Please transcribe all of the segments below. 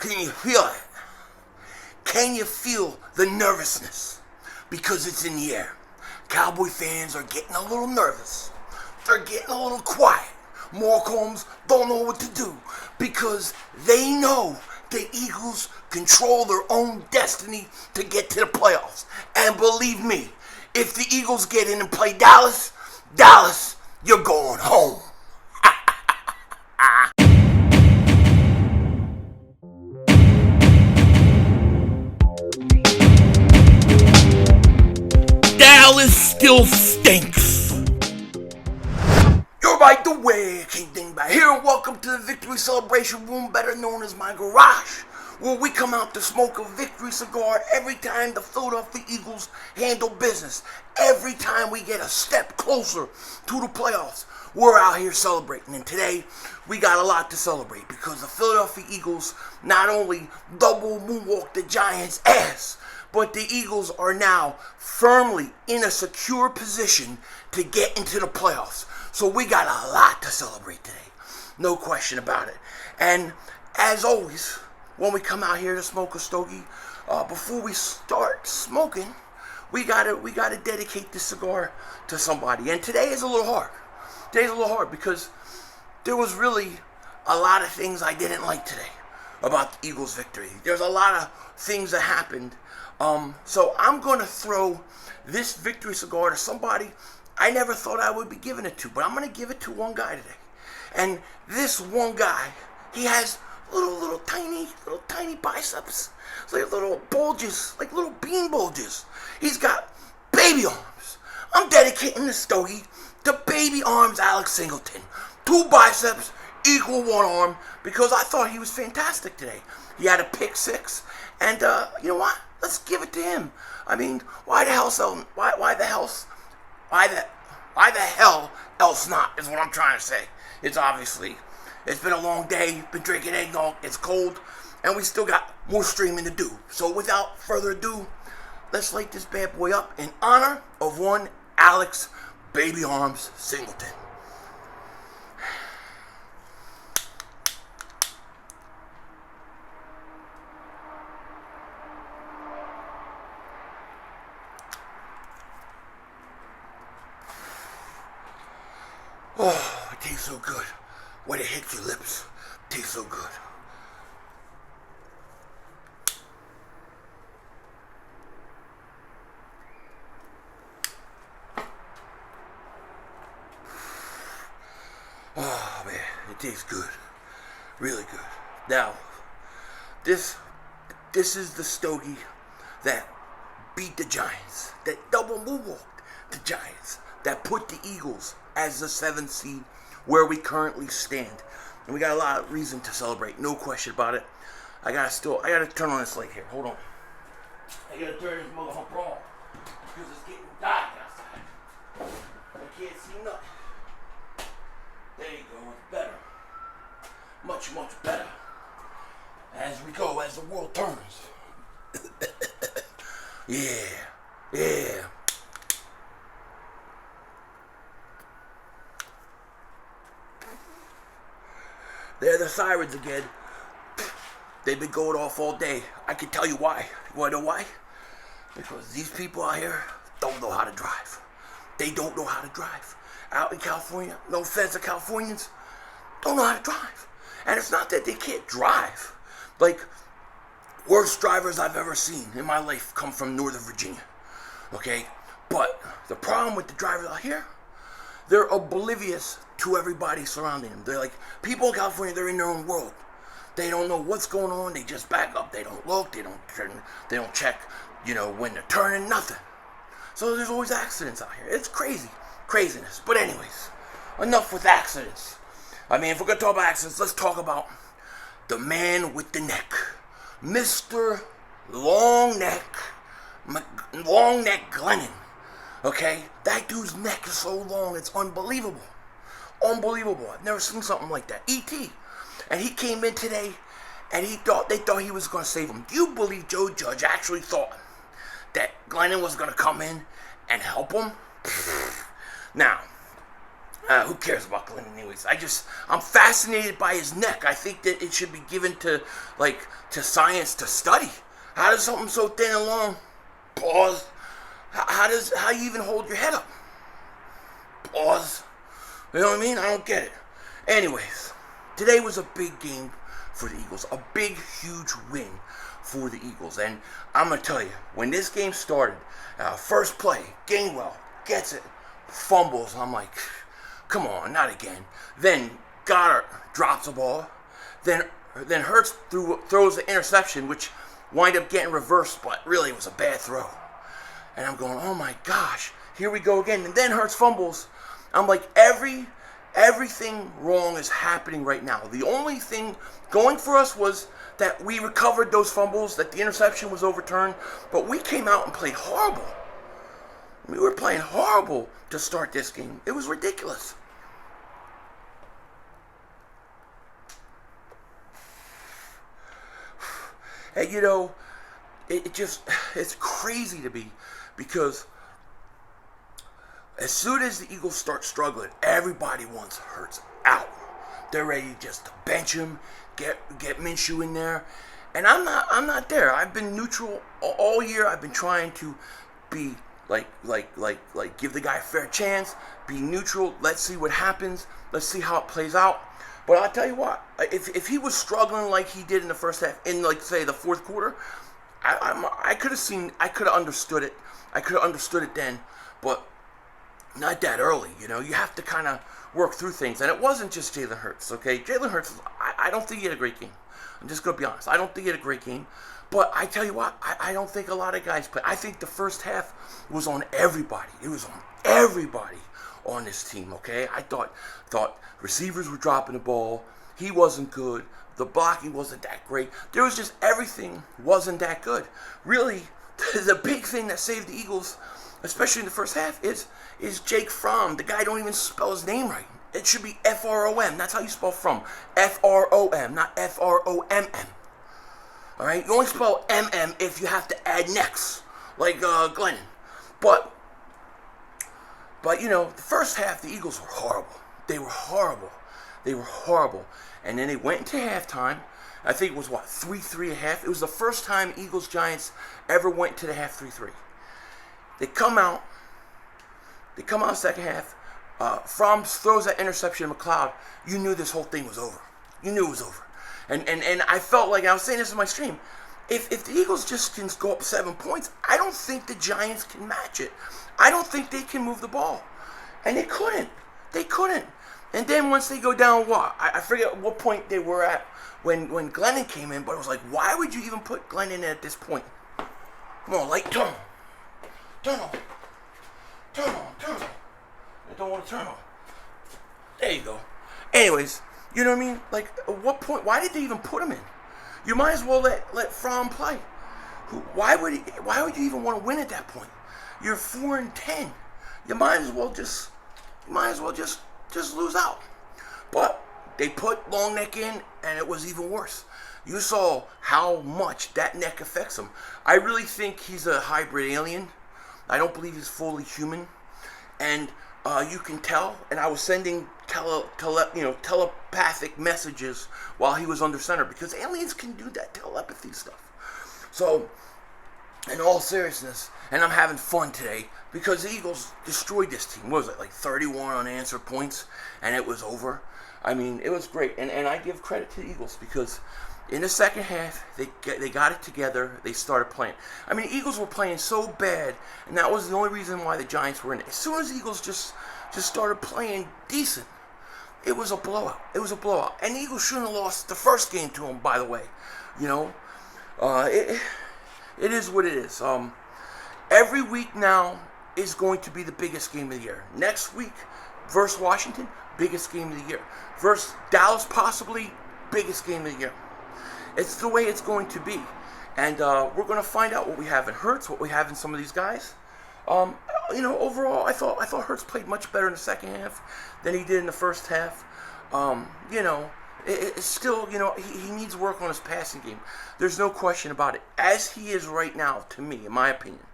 Can you feel it? Can you feel the nervousness? Because it's in the air. Cowboy fans are getting a little nervous. They're getting a little quiet. Morecambs don't know what to do because they know the Eagles control their own destiny to get to the playoffs. And believe me, if the Eagles get in and play Dallas, you're going home. Dallas still stinks. You're right the way, King Dingbat here, and welcome to the Victory Celebration Room, better known as my garage, where we come out to smoke a victory cigar every time the Philadelphia Eagles handle business. Every time we get a step closer to the playoffs, we're out here celebrating. And today, we got a lot to celebrate because the Philadelphia Eagles not only double moonwalked the Giants' ass, but the Eagles are now firmly in a secure position to get into the playoffs. So we got a lot to celebrate today. No question about it. And as always, when we come out here to smoke a stogie, before we start smoking, we gotta dedicate this cigar to somebody. And today is a little hard. Today's a little hard because there was really a lot of things I didn't like today about the Eagles' victory. There's a lot of things that happened. So I'm going to throw this victory cigar to somebody I never thought I would be giving it to, but I'm going to give it to one guy today. And this one guy, he has little tiny biceps, like little bulges, like little bean bulges. He's got baby arms. I'm dedicating this stogie to baby arms Alex Singleton. 2 biceps equal 1 arm, because I thought he was fantastic today. He had a pick 6, and you know what? Let's give it to him. I mean, why the hell else not, is what I'm trying to say. It's been a long day, been drinking eggnog, it's cold, and we still got more streaming to do. So without further ado, let's light this bad boy up in honor of one Alex Baby Arms Singleton. Oh, it tastes so good. When it hits your lips, it tastes so good. Oh man, it tastes good. Really good. Now, this is the stogie that beat the Giants, that double moonwalked the Giants, that put the Eagles as the 7th seed where we currently stand. And we got a lot of reason to celebrate, no question about it. I gotta turn on this light here. Hold on. I gotta turn this motherfucker on because it's getting dark outside. I can't see nothing. There you go, it's better. Much better. As we go, as the world turns. Yeah. They're the sirens again. They've been going off all day. I can tell you why. You wanna know why? Because these people out here don't know how to drive. They don't know how to drive. Out in California, no offense to Californians, don't know how to drive. And it's not that they can't drive. Like, worst drivers I've ever seen in my life come from Northern Virginia. Okay? But the problem with the drivers out here, they're oblivious to everybody surrounding them. They're like, people in California, they're in their own world. They don't know what's going on. They just back up. They don't look. They don't turn. They don't check, when they're turning, nothing. So there's always accidents out here. It's craziness. But anyways, enough with accidents. I mean, if we're going to talk about accidents, let's talk about the man with the neck. Mr. Long Neck Glennon. Okay? That dude's neck is so long, it's unbelievable. I've never seen something like that. E.T. And he came in today, and they thought he was going to save him. Do you believe Joe Judge actually thought that Glennon was going to come in and help him? Now, Who cares about Glenn anyways? I'm fascinated by his neck. I think that it should be given to science to study. How does something so thin and long pause? How you even hold your head up? Pause. You know what I mean? I don't get it. Anyways, today was a big game for the Eagles. A big, huge win for the Eagles. And I'm going to tell you, when this game started, first play, Gainwell gets it, fumbles. I'm like, come on, not again. Then Goddard drops the ball. Then Hurts throws the interception, which wind up getting reversed, but really it was a bad throw. And I'm going, oh my gosh, here we go again. And then Hurts fumbles. I'm like, everything wrong is happening right now. The only thing going for us was that we recovered those fumbles, that the interception was overturned, but we came out and played horrible. We were playing horrible to start this game. It was ridiculous. And you know, it's crazy to me because as soon as the Eagles start struggling, everybody wants Hurts out. They're ready just to bench him, get Minshew in there, and I'm not there. I've been neutral all year. I've been trying to be like give the guy a fair chance, be neutral. Let's see what happens. Let's see how it plays out. But I'll tell you what, if he was struggling like he did in the first half, in like say the fourth quarter, I could have understood it. I could have understood it then, but not that early. You know, you have to kind of work through things, and it wasn't just Jalen Hurts. Okay, Jalen Hurts, I don't think he had a great game. I'm just gonna be honest. I don't think he had a great game, but I tell you what, I don't think a lot of guys play. I think the first half was on everybody. It was on everybody on this team, okay? I thought receivers were dropping the ball. He wasn't good. The blocking wasn't that great. There was just everything wasn't that good. Really, the big thing that saved the Eagles, especially in the first half, is Jake Fromm. The guy don't even spell his name right. It should be F-R-O-M. That's how you spell Fromm. F-R-O-M, not F-R-O-M-M. All right? You only spell M-M if you have to add necks, like Glennon. But, you know, the first half, the Eagles were horrible. They were horrible. They were horrible. And then they went into halftime. I think it was, 3-3 at half? It was the first time Eagles-Giants ever went to the half 3-3. They come out second half. Fromm throws that interception to McLeod. You knew this whole thing was over. You knew it was over. And I felt like, I was saying this in my stream, if the Eagles just can go up 7 points, I don't think the Giants can match it. I don't think they can move the ball. And they couldn't. They couldn't. And then once they go down, I forget what point they were at when Glennon came in, but it was like, why would you even put Glennon in at this point? Come on, turn on. Turn on. Turn on. Turn on. I don't want to turn on. There you go. Anyways, you know what I mean? Like, at what point, why did they even put him in? You might as well let Fromm play. Why would you even want to win at that point? You're 4-10. You might as well just lose out. But they put long neck in, and it was even worse. You saw how much that neck affects him. I really think he's a hybrid alien. I don't believe he's fully human, and you can tell. And I was sending telepathic messages while he was under center because aliens can do that telepathy stuff. So, in all seriousness, and I'm having fun today because the Eagles destroyed this team. What was it, like 31 unanswered points, and it was over? I mean, it was great, and I give credit to the Eagles because in the second half, they got it together. They started playing. I mean, the Eagles were playing so bad, and that was the only reason why the Giants were in it. As soon as the Eagles just started playing decent, it was a blowout. It was a blowout. And the Eagles shouldn't have lost the first game to them, by the way. You know, it is what it is. Every week now is going to be the biggest game of the year. Next week, versus Washington, biggest game of the year. Versus Dallas, possibly, biggest game of the year. It's the way it's going to be. And we're going to find out what we have in Hurts, what we have in some of these guys. You know, overall, I thought Hurts played much better in the second half than he did in the first half. You know, it's still, you know, he needs work on his passing game. There's no question about it. As he is right now, to me, in my opinion.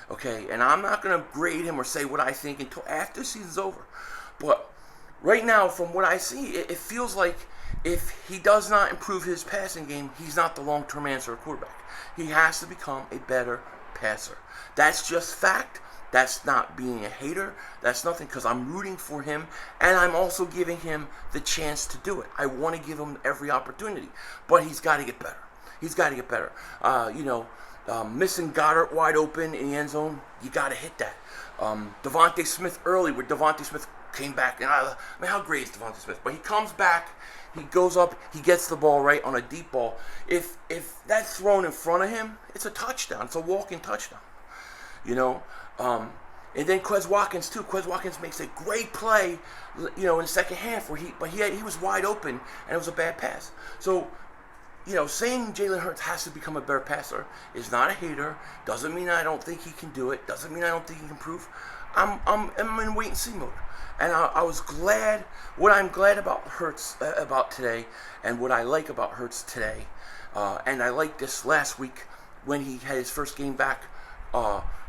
Okay, and I'm not going to grade him or say what I think until after the season's over. But right now, from what I see, it feels like if he does not improve his passing game, he's not the long-term answer at quarterback. He has to become a better passer. That's just fact. That's not being a hater. That's nothing, because I'm rooting for him, and I'm also giving him the chance to do it. I want to give him every opportunity, but he's got to get better. He's got to get better. Missing Goddard wide open in the end zone, you got to hit that. DeVonta Smith early, where DeVonta Smith came back, and I mean, how great is DeVonta Smith? But he comes back, he goes up, he gets the ball right on a deep ball. If that's thrown in front of him, it's a touchdown. It's a walking touchdown. And then Quez Watkins too. Quez Watkins makes a great play, in the second half where he was wide open and it was a bad pass. So, saying Jalen Hurts has to become a better passer is not a hater. Doesn't mean I don't think he can do it. Doesn't mean I don't think he can improve. I'm in wait and see mode. And I was glad. What I'm glad about Hurts about today, and what I like about Hurts today, and I liked this last week when he had his first game back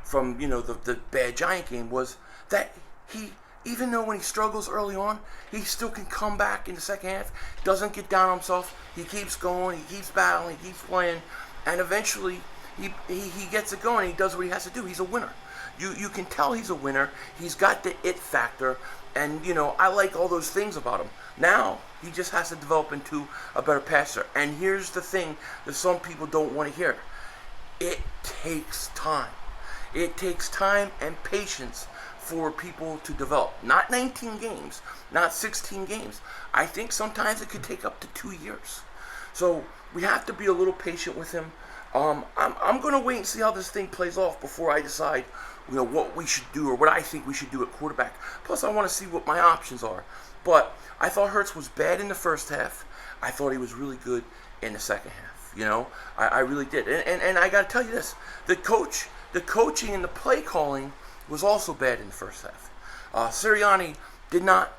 from the bad Giant game, was that he, even though when he struggles early on, he still can come back in the second half. Doesn't get down on himself. He keeps going. He keeps battling. He keeps playing, and eventually he gets it going. He does what he has to do. He's a winner. You can tell he's a winner. He's got the it factor, and I like all those things about him. Now he just has to develop into a better passer. And here's the thing that some people don't want to hear: it takes time. It takes time and patience for people to develop. Not 19 games, not 16 games. I think sometimes it could take up to 2 years. So we have to be a little patient with him. I'm going to wait and see how this thing plays off before I decide, what we should do or what I think we should do at quarterback. Plus, I want to see what my options are. But I thought Hurts was bad in the first half. I thought he was really good in the second half. I really did. And I got to tell you this: the coaching and the play calling was also bad in the first half. Sirianni did not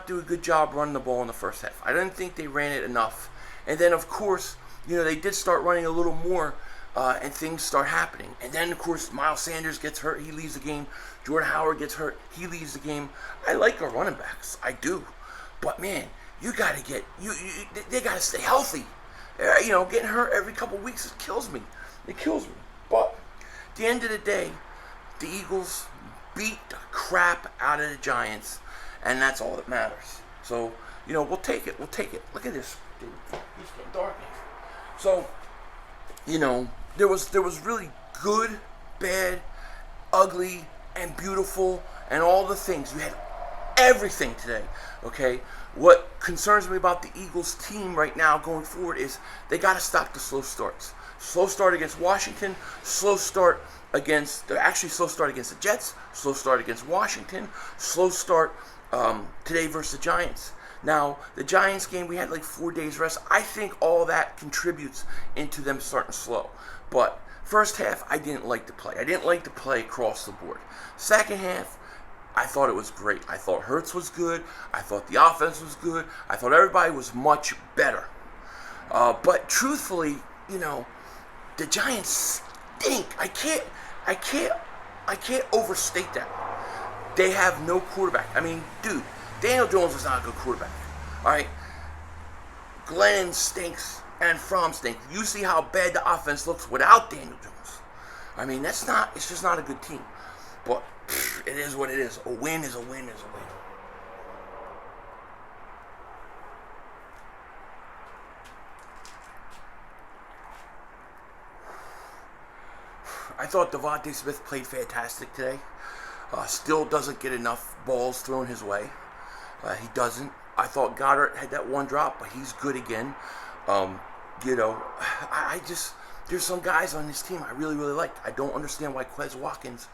do a good job running the ball in the first half. I didn't think they ran it enough. And then, of course, they did start running a little more, and things start happening. And then, of course, Miles Sanders gets hurt. He leaves the game. Jordan Howard gets hurt. He leaves the game. I like our running backs. I do. But, man, you got to they got to stay healthy. Getting hurt every couple of weeks, it kills me. But at the end of the day, the Eagles beat the crap out of the Giants, and that's all that matters. So, we'll take it. Look at this, dude. It's getting dark now. So, there was really good, bad, ugly, and beautiful, and all the things. You had everything today, okay? What concerns me about the Eagles team right now going forward is they got to stop the slow starts. Slow start against Washington, slow start against the Jets, slow start against Washington, slow start today versus the Giants. Now, the Giants game, we had like 4 days rest. I think all that contributes into them starting slow. But first half, I didn't like the play. I didn't like the play across the board. Second half, I thought it was great. I thought Hurts was good. I thought the offense was good. I thought everybody was much better. But truthfully, the Giants stink. I can't overstate that. They have no quarterback. I mean, dude, Daniel Jones is not a good quarterback. All right, Glennon stinks and Fromm stinks. You see how bad the offense looks without Daniel Jones. I mean, it's just not a good team. But it is what it is. A win is a win is a win. I thought DeVonta Smith played fantastic today. Still doesn't get enough balls thrown his way. He doesn't. I thought Goddard had that one drop, but he's good again. There's some guys on this team I really, really like. I don't understand why Quez Watkins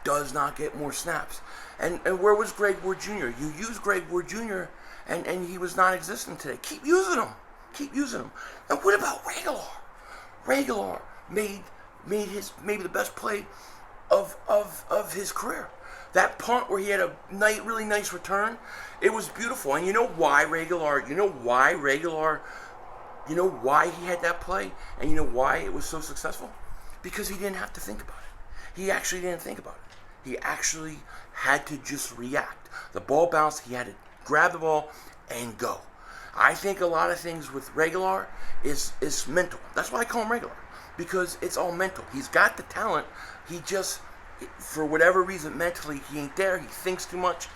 does not get more snaps. And where was Greg Ward Jr.? You used Greg Ward Jr. and he was non-existent today. Keep using him. And what about Reagor? Reagor made his maybe the best play of his career. That punt where he had a really nice return, it was beautiful. And you know why Reagor he had that play, and you know why it was so successful? Because he didn't have to think about it. He actually didn't think about it. He actually had to just react. The ball bounced, he had to grab the ball and go. I think a lot of things with Regular is mental. That's why I call him Regular, because it's all mental. He's got the talent. He just, for whatever reason, mentally he ain't there. He thinks too much.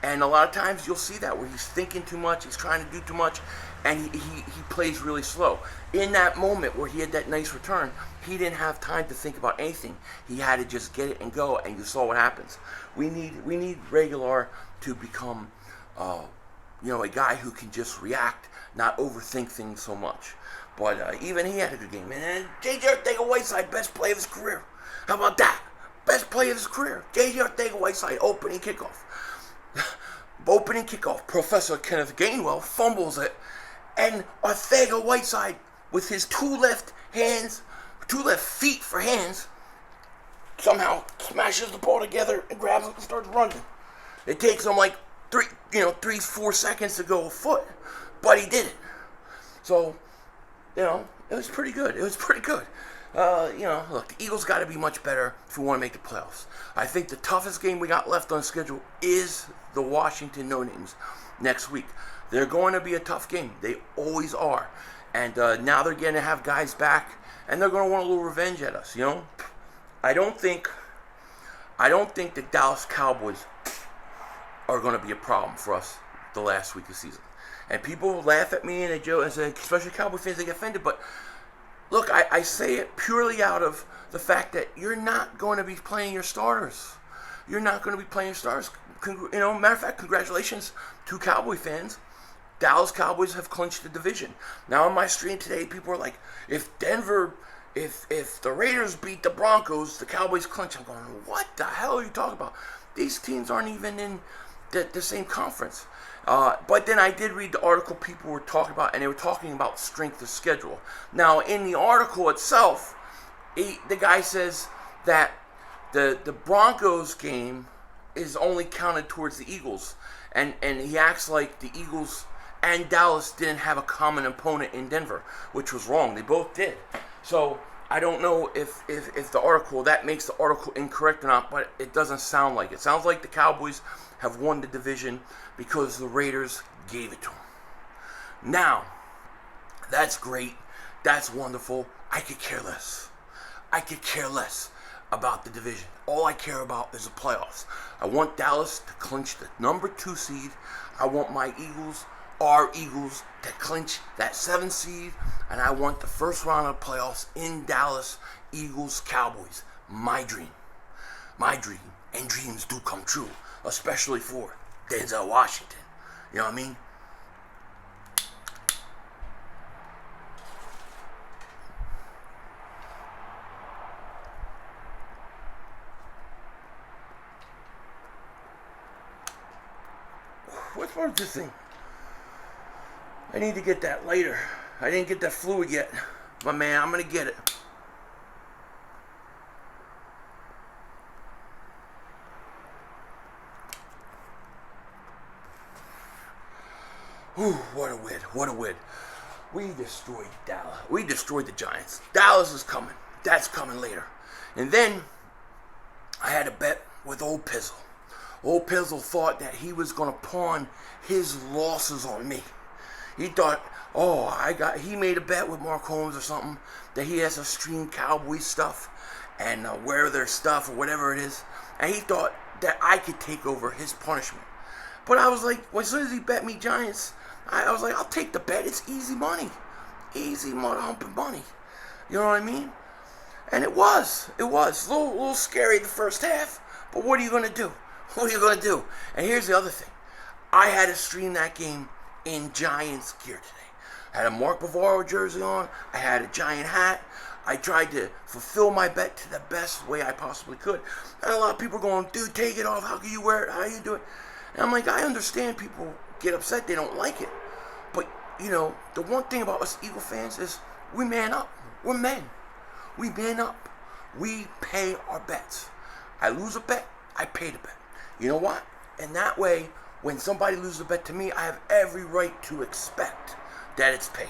And a lot of times you'll see that where he's thinking too much, he's trying to do too much, and he plays really slow. In that moment where he had that nice return, he didn't have time to think about anything. He had to just get it and go, and you saw what happens. We need Regular to become a guy who can just react, not overthink things so much. But even he had a good game. And J.J. Arcega-Whiteside, best play of his career. How about that? Best play of his career. J.J. Arcega-Whiteside, opening kickoff. Opening kickoff. Professor Kenneth Gainwell fumbles it. And Arcega-Whiteside, with his two left feet for hands, somehow smashes the ball together and grabs it and starts running. It takes him like 3-4 seconds to go a foot, but he did it. So, it was pretty good. It was pretty good. Look, the Eagles got to be much better if we want to make the playoffs. I think the toughest game we got left on schedule is the Washington No-Names next week. They're going to be a tough game. They always are. And now they're going to have guys back, and they're going to want a little revenge at us, I don't think the Dallas Cowboys are going to be a problem for us the last week of the season. And people laugh at me and they joke and say, especially Cowboy fans, they get offended. But look, I say it purely out of the fact that you're not going to be playing your starters. You're not going to be playing your starters. Matter of fact, congratulations to Cowboy fans. Dallas Cowboys have clinched the division. Now on my stream today, people are like, if the Raiders beat the Broncos, the Cowboys clinch. I'm going, what the hell are you talking about? These teams aren't even in the same conference. But then I did read the article people were talking about, and they were talking about strength of schedule. Now, in the article itself, the guy says that the Broncos game is only counted towards the Eagles. And he acts like the Eagles and Dallas didn't have a common opponent in Denver, which was wrong. They both did. So I don't know if the article, that makes the article incorrect or not, but it doesn't sound like it. It sounds like the Cowboys have won the division because the Raiders gave it to them. Now, that's great. That's wonderful. I could care less. I could care less about the division. All I care about is the playoffs. I want Dallas to clinch the number 2 seed. I want my Eagles, our Eagles, to clinch that 7th seed. And I want the first round of playoffs in Dallas, Eagles, Cowboys. My dream. My dream. And dreams do come true. Especially for Denzel Washington. You know what I mean? What's wrong with this thing? I need to get that later. I didn't get that fluid yet. But man, I'm going to get it. Whew, what a win. What a win. We destroyed Dallas. We destroyed the Giants. Dallas is coming. That's coming later. And then I had a bet with Old Pizzle. Old Pizzle thought that he was going to pawn his losses on me. He thought, he made a bet with Mark Holmes or something that he has to stream Cowboys stuff and wear their stuff or whatever it is. And he thought that I could take over his punishment. But I was like, as soon as he bet me Giants, I was like, I'll take the bet. It's easy money. Easy mother humping money. You know what I mean? And it was. It was. A little scary the first half. But what are you going to do? What are you going to do? And here's the other thing. I had to stream that game in Giants gear today. I had a Mark Bavaro jersey on. I had a Giant hat. I tried to fulfill my bet to the best way I possibly could. And a lot of people are going, dude, take it off. How can you wear it? How do you do it? And I'm like, I understand people get upset. They don't like it. But, the one thing about us Eagle fans is we man up. We're men. We man up. We pay our bets. I lose a bet, I pay the bet. You know what? And that way, when somebody loses a bet to me, I have every right to expect that it's paid.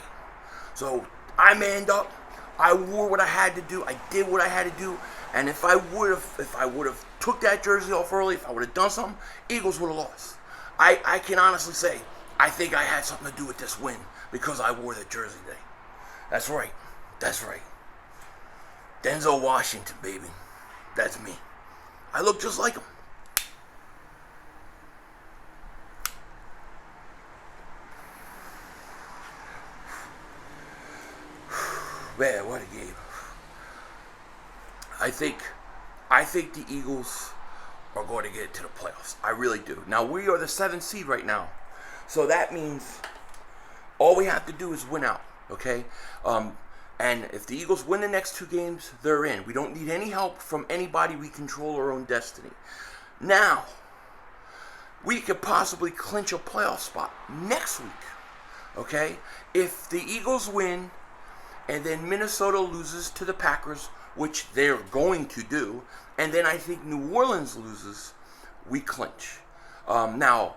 So I manned up. I wore what I had to do. I did what I had to do. And if I would have took that jersey off early, if I would have done something, Eagles would have lost. I can honestly say, I think I had something to do with this win because I wore the jersey today. That's right. That's right. Denzel Washington, baby. That's me. I look just like him. Man, what a game. I think the Eagles are going to get to the playoffs. I really do. Now, we are the 7th seed right now. So that means all we have to do is win out, okay? And if the Eagles win the next 2 games, they're in. We don't need any help from anybody. We control our own destiny. Now, we could possibly clinch a playoff spot next week, okay? If the Eagles win and then Minnesota loses to the Packers, which they're going to do, and then I think New Orleans loses, we clinch. Now,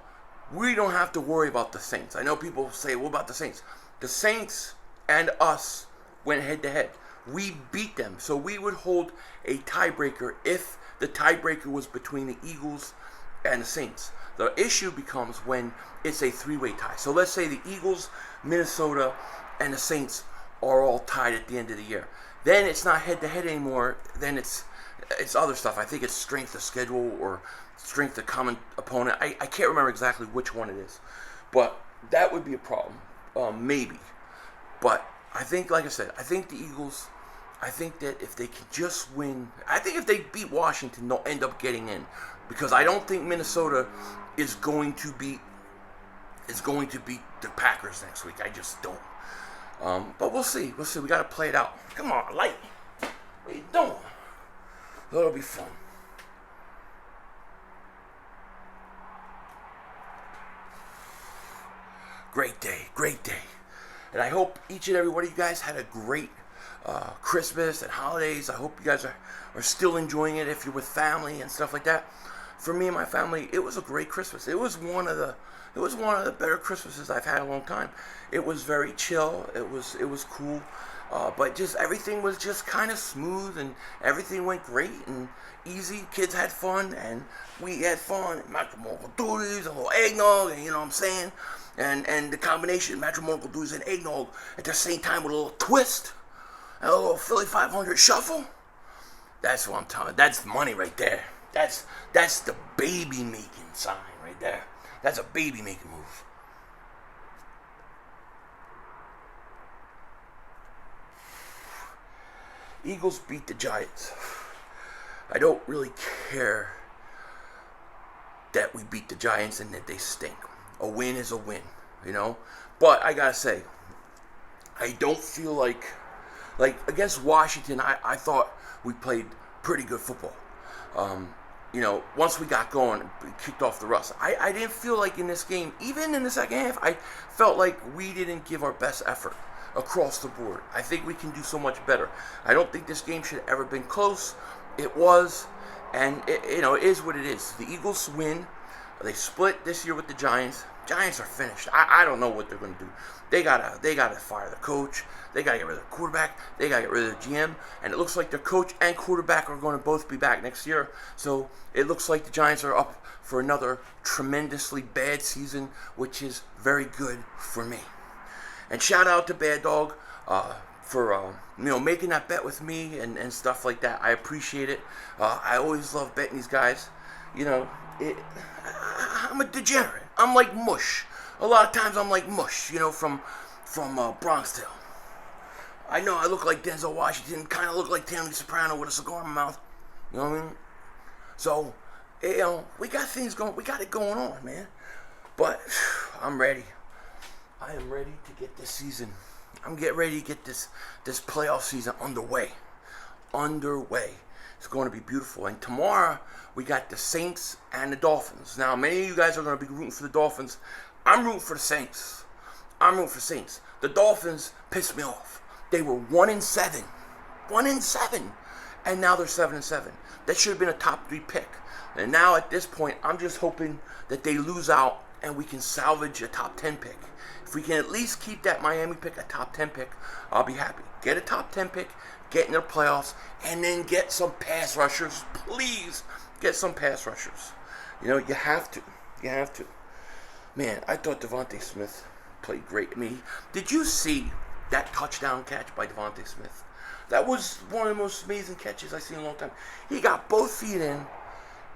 we don't have to worry about the Saints. I know people say, what about the Saints? The Saints and us went head-to-head. We beat them, so we would hold a tiebreaker if the tiebreaker was between the Eagles and the Saints. The issue becomes when it's a 3-way tie. So let's say the Eagles, Minnesota, and the Saints are all tied at the end of the year. Then it's not head-to-head anymore. Then it's other stuff. I think it's strength of schedule or strength of common opponent. I can't remember exactly which one it is. But that would be a problem. Maybe. But I think, like I said, I think the Eagles, I think that if they can just win, I think if they beat Washington, they'll end up getting in. Because I don't think Minnesota is going to beat the Packers next week. I just don't. But we'll see. We'll see. We got to play it out. Come on, light. What are you doing? That'll be fun. Great day. Great day. And I hope each and every one of you guys had a great Christmas and holidays. I hope you guys are still enjoying it if you're with family and stuff like that. For me and my family, it was a great Christmas. It was one of the better Christmases I've had in a long time. It was very chill. It was cool. But just everything was just kind of smooth and everything went great and easy. Kids had fun and we had fun. Matrimonial duties, a little eggnog, and you know what I'm saying? And the combination of matrimonial duties and eggnog at the same time with a little twist and a little Philly 500 shuffle. That's what I'm telling you. That's money right there. That's the baby making sign right there. That's a baby making move. Eagles beat the Giants. I don't really care that we beat the Giants and that they stink. A win is a win, you know? But I gotta say, I don't feel like against Washington, I thought we played pretty good football. You know, once we got going, we kicked off the rust. I didn't feel like in this game, even in the second half, I felt like we didn't give our best effort across the board. I think we can do so much better. I don't think this game should have ever been close. It was, and it is what it is. The Eagles win. They split this year with the Giants. Giants are finished. I don't know what they're going to do. They gotta fire the coach. They gotta get rid of the quarterback. They gotta get rid of the GM. And it looks like their coach and quarterback are going to both be back next year. So it looks like the Giants are up for another tremendously bad season, which is very good for me. And shout out to Bad Dog for making that bet with me and stuff like that. I appreciate it. I always love betting these guys. You know, I'm a degenerate. I'm like mush. A lot of times I'm like mush, you know, from Bronx Tale. I know I look like Denzel Washington, kind of look like Tony Soprano with a cigar in my mouth. You know what I mean? So, we got things going. We got it going on, man. But I'm ready. I am ready to get this season. I'm getting ready to get this playoff season underway. It's going to be beautiful. And tomorrow, we got the Saints and the Dolphins. Now, many of you guys are going to be rooting for the Dolphins. I'm rooting for the Saints. The Dolphins pissed me off. They were 1-7. 1-7. And now they're 7-7. That should have been a top 3 pick. And now at this point, I'm just hoping that they lose out and we can salvage a top 10 pick. If we can at least keep that Miami pick a top 10 pick, I'll be happy. Get a top 10 pick, get in the playoffs, and then get some pass rushers. Please get some pass rushers. You know, you have to. Man, I thought DeVonta Smith played great. I mean, did you see that touchdown catch by DeVonta Smith? That was one of the most amazing catches I've seen in a long time. He got both feet in,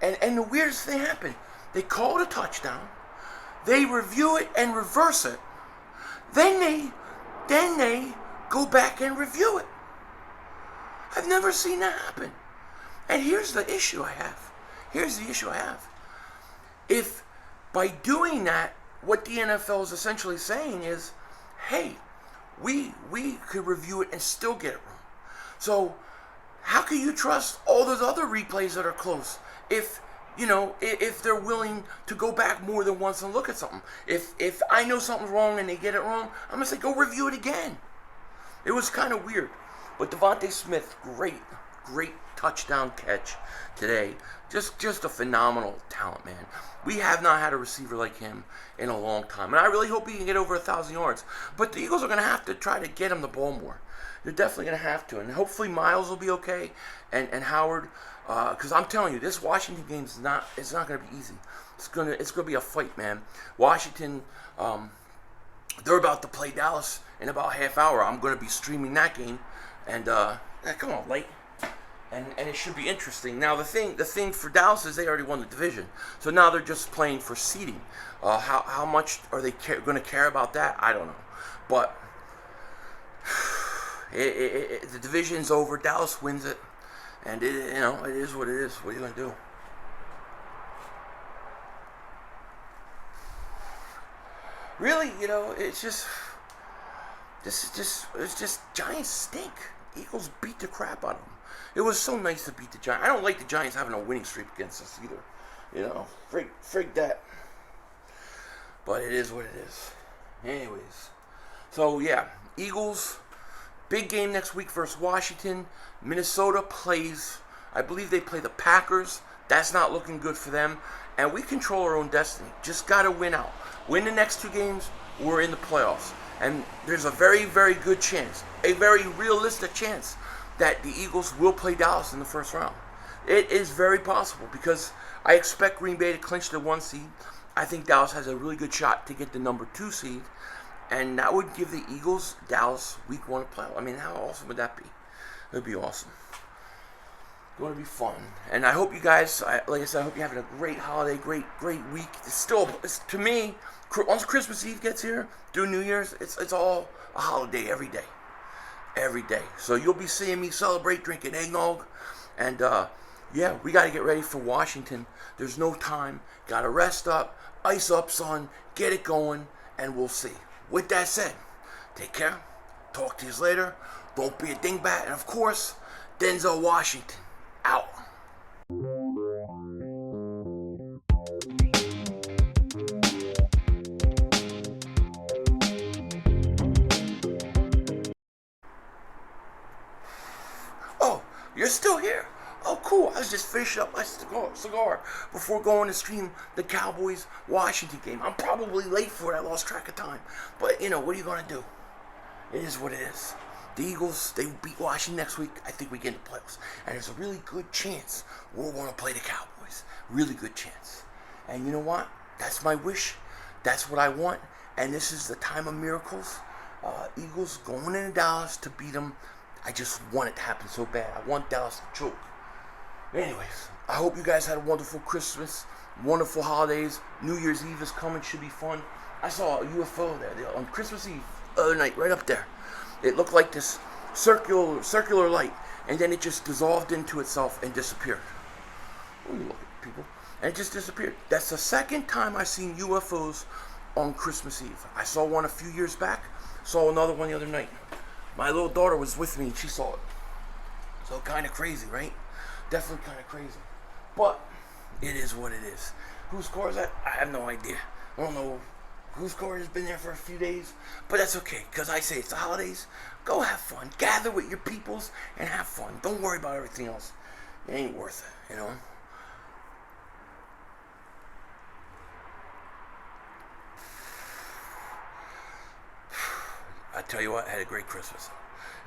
and the weirdest thing happened. They called a touchdown, they review it and reverse it, then they go back and review it. I've never seen that happen. And here's the issue I have. If by doing that, what the NFL is essentially saying is, hey, we could review it and still get it wrong. So how can you trust all those other replays that are close if they're willing to go back more than once and look at something? If I know something's wrong and they get it wrong, I'm gonna say go review it again. It was kind of weird. But DeVonta Smith, great touchdown catch today. Just a phenomenal talent, man. We have not had a receiver like him in a long time. And I really hope he can get over 1,000 yards. But the Eagles are going to have to try to get him the ball more. They're definitely going to have to. And hopefully Miles will be okay. And Howard. Because I'm telling you, this Washington game it's not going to be easy. It's going to be a fight, man. Washington, they're about to play Dallas in about half hour. I'm going to be streaming that game. And come on, late. And it should be interesting. Now the thing for Dallas is they already won the division, so now they're just playing for seeding. How much are they going to care about that? I don't know, but the division's over. Dallas wins it, and it is what it is. What are you going to do? Really, it's just Giants stink. Eagles beat the crap out of them. It was so nice to beat the Giants. I don't like the Giants having a winning streak against us either. Frig that. But it is what it is. Anyways. So, yeah. Eagles, big game next week versus Washington. Minnesota plays, I believe they play the Packers. That's not looking good for them. And we control our own destiny. Just got to win out. Win the next two games, we're in the playoffs. And there's a very, very good chance, a very realistic chance, that the Eagles will play Dallas in the first round. It is very possible because I expect Green Bay to clinch the 1 seed. I think Dallas has a really good shot to get the number 2 seed. And that would give the Eagles Dallas week 1 playoff. I mean, how awesome would that be? It would be awesome. It's going to be fun. And I hope you guys, like I said, I hope you're having a great holiday, great week. It's to me, once Christmas Eve gets here, through New Year's, it's all a holiday every day. Every day. So you'll be seeing me celebrate, drinking eggnog. And, yeah, we got to get ready for Washington. There's no time. Got to rest up, ice up, son, get it going, and we'll see. With that said, take care. Talk to you later. Don't be a dingbat. And, of course, Denzel Washington. Out. You're still here? Oh, cool. I was just finishing up my cigar before going to stream the Cowboys Washington game. I'm probably late for it. I lost track of time. But, what are you going to do? It is what it is. The Eagles, they beat Washington next week. I think we get in the playoffs. And there's a really good chance we're going to play the Cowboys. Really good chance. And you know what? That's my wish. That's what I want. And this is the time of miracles. Eagles going into Dallas to beat them. I just want it to happen so bad. I want Dallas to choke. Anyways, I hope you guys had a wonderful Christmas, wonderful holidays. New Year's Eve is coming, should be fun. I saw a UFO there on Christmas Eve, the other night, right up there. It looked like this circular light, and then it just dissolved into itself and disappeared. Ooh, look at people. And it just disappeared. That's the second time I've seen UFOs on Christmas Eve. I saw one a few years back, saw another one the other night. My little daughter was with me and she saw it. So kind of crazy, right? Definitely kind of crazy. But it is what it is. Whose car is that? I have no idea. I don't know whose car has been there for a few days. But that's okay, because I say it's the holidays. Go have fun. Gather with your peoples and have fun. Don't worry about everything else. It ain't worth it, I tell you what, I had a great Christmas.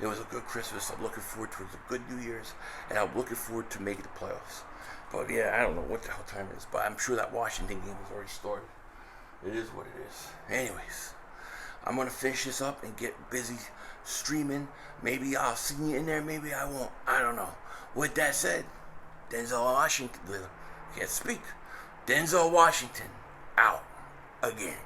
It was a good Christmas. I'm looking forward to a good New Year's, and I'm looking forward to making the playoffs. But yeah, I don't know what the hell time it is, but I'm sure that Washington game has already started. It is what it is. Anyways, I'm gonna finish this up and get busy streaming. Maybe I'll see you in there, maybe I won't. I don't know. With that said, Denzel Washington, can't speak. Denzel Washington, out again.